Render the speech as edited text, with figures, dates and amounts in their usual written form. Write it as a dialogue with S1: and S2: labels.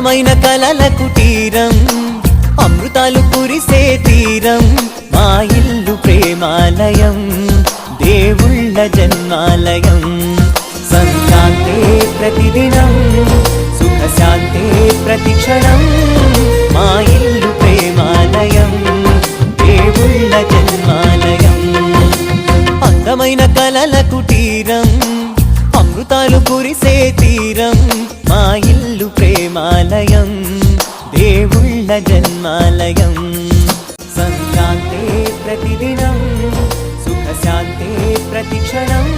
S1: అందమైన కలల కుటీరం, అమృతాలు కురిసే తీరం, మా ఇల్లు ప్రేమాలయం, దేవుళ్ళ జన్మాలయం. సంక్రాంతే ప్రతిదినం, సుఖశాంతే ప్రతిక్షణం, మా ఇల్లు ప్రేమాలయం, దేవుళ్ళ జన్మాలయం. అందమైన కలల కుటీరం, అమృతాలు కురిసే తీరం, మా ఇల్లు ప్రేమాలయం, దేవుళ్ళ జన్మాలయం. సంక్రాంతే ప్రతిదినం, సుఖశాంతే ప్రతిక్షణం,